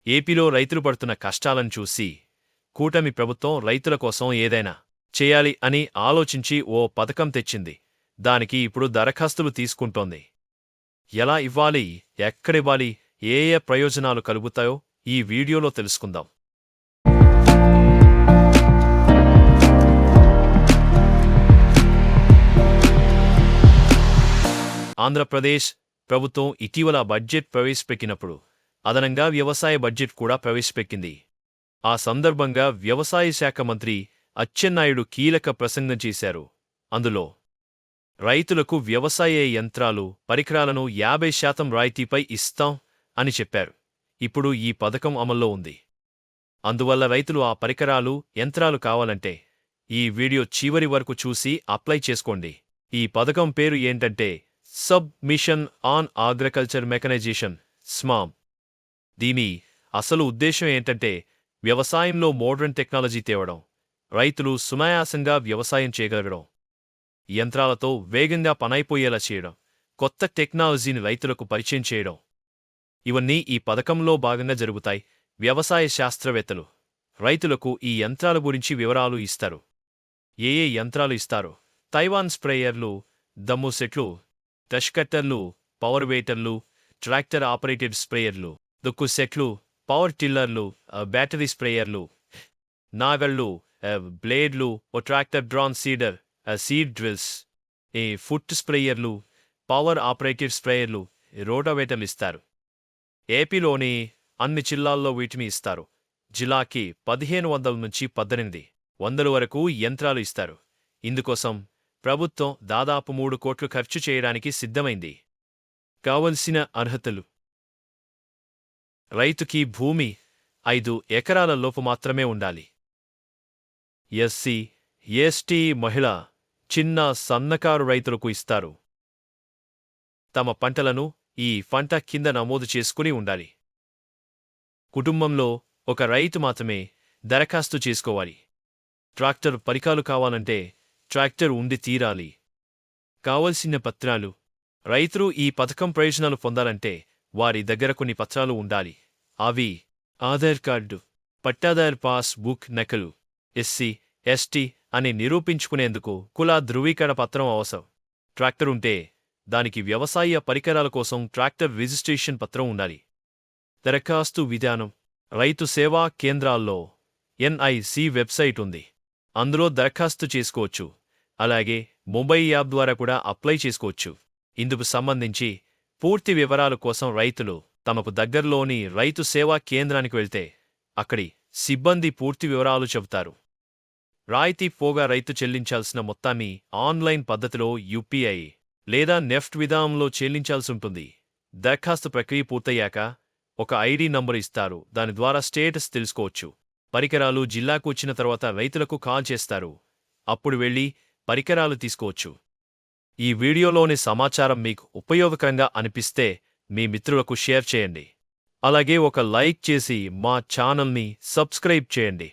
ఏపీలో రైతులు పడుతున్న కష్టాలను చూసి కూటమి ప్రభుత్వం రైతుల కోసం ఏదైనా చేయాలి అని ఆలోచించి ఓ పథకం తెచ్చింది. దానికి ఇప్పుడు దరఖాస్తులు తీసుకుంటోంది. ఎలా ఇవ్వాలి, ఎక్కడివ్వాలి, ఏ ప్రయోజనాలు కలుగుతాయో ఈ వీడియోలో తెలుసుకుందాం. ఆంధ్రప్రదేశ్ ప్రభుత్వం ఇటీవల బడ్జెట్ ప్రవేశపెట్టినప్పుడు అదనంగా వ్యవసాయ బడ్జెట్ కూడా ప్రవేశపెట్టింది. ఆ సందర్భంగా వ్యవసాయ శాఖ మంత్రి అచ్చెన్నాయుడు కీలక ప్రసంగం చేశారు. అందులో రైతులకు వ్యవసాయ యంత్రాలు, పరికరాలను 50% రాయితీపై ఇస్తాం అని చెప్పారు. ఇప్పుడు ఈ పథకం అమల్లో ఉంది. అందువల్ల రైతులు ఆ పరికరాలు, యంత్రాలు కావాలంటే ఈ వీడియో చివరి వరకు చూసి అప్లై చేసుకోండి. ఈ పథకం పేరు ఏంటంటే sub mission on agriculture mechanization, SMAM. దీని అసలు ఉద్దేశం ఏంటంటే వ్యవసాయంలో మోడ్రన్ టెక్నాలజీ తేవడం, రైతులు సునాయాసంగా వ్యవసాయం చేయగలగడం, యంత్రాలతో వేగంగా పనైపోయేలా చేయడం, కొత్త టెక్నాలజీని రైతులకు పరిచయం చేయడం. ఇవన్నీ ఈ పథకంలో భాగంగా జరుగుతాయి. వ్యవసాయ శాస్త్రవేత్తలు రైతులకు ఈ యంత్రాల గురించి వివరాలు ఇస్తారు. ఏ యంత్రాలు ఇస్తారు? తైవాన్ స్ప్రేయర్లు, దమ్ము సెట్లు, టష్కట్టర్లు, పవర్ వేటర్లు, ట్రాక్టర్ ఆపరేటెడ్ స్ప్రేయర్లు, దుక్కు సెట్లు, పవర్ టిల్లర్లు, బ్యాటరీ స్ప్రేయర్లు, నాగళ్లు, బ్లేడ్లు, ఓ tractor drawn seeder, seed drills, foot స్ప్రేయర్లు, పవర్ ఆపరేటెడ్ స్ప్రేయర్లు, రోటావేటర్లు ఇస్తారు. ఏపీలోని అన్ని జిల్లాల్లో వీటిని ఇస్తారు. జిల్లాకి 1500 నుంచి 1800 వరకు యంత్రాలు ఇస్తారు. ఇందుకోసం ప్రభుత్వం దాదాపు 3 కోట్లు ఖర్చు చేయడానికి సిద్ధమైంది. కావలసిన అర్హతలు: రైతుకి భూమి 5 ఎకరాల లోపు మాత్రమే ఉండాలి. ఎస్సీ, ఎస్టీ, మహిళ, చిన్న సన్నకారు రైతులకు ఇస్తారు. తమ పంటలను ఈ పంట కింద నమోదు చేసుకుని ఉండాలి. కుటుంబంలో ఒక రైతు మాత్రమే దరఖాస్తు చేసుకోవాలి. ట్రాక్టర్ పరికరాలు కావాలంటే ట్రాక్టర్ ఉండి తీరాలి. కావలసిన పత్రాలు: రైతులు ఈ పథకం ప్రయోజనాలు పొందాలంటే వారి దగ్గర కొన్ని పత్రాలు ఉండాలి. అవి ఆధార్ కార్డు, పట్టాదారు పాస్ బుక్ నకలు, ఎస్సీ, ఎస్టీ అని నిరూపించుకునేందుకు కుల ధృవీకరణ పత్రం అవసరం. ట్రాక్టర్ ఉంటే దానికి వ్యవసాయ పరికరాల కోసం ట్రాక్టర్ రిజిస్ట్రేషన్ పత్రం ఉండాలి. దరఖాస్తు విధానం: రైతు సేవా కేంద్రాల్లో ఎన్ఐసి వెబ్సైట్ ఉంది. అందులో దరఖాస్తు చేసుకోవచ్చు. అలాగే మొబైల్ యాప్ ద్వారా కూడా అప్లై చేసుకోవచ్చు. ఇందుకు సంబంధించి పూర్తి వివరాల కోసం రైతులు తమకు దగ్గరలోని రైతు సేవా కేంద్రానికి వెళ్తే అక్కడి సిబ్బంది పూర్తి వివరాలు చెబుతారు. రాయితీ పోగా రైతు చెల్లించాల్సిన మొత్తాన్ని ఆన్లైన్ పద్ధతిలో యూపీఐ లేదా నెఫ్ట్ విధానంలో చెల్లించాల్సి ఉంటుంది. దరఖాస్తు ప్రక్రియ పూర్తయ్యాక ఒక ఐడి నంబరు ఇస్తారు. దాని ద్వారా స్టేటస్ తెలుసుకోవచ్చు. పరికరాలు జిల్లాకు వచ్చిన తర్వాత రైతులకు కాల్ చేస్తారు. అప్పుడు వెళ్లి పరికరాలు తీసుకోవచ్చు. ఈ వీడియోలోని సమాచారం మీకు ఉపయోగకరంగా అనిపిస్తే మీ మిత్రులకు షేర్ చేయండి. అలాగే ఒక లైక్ చేసి మా ఛానల్ని సబ్స్క్రైబ్ చేయండి.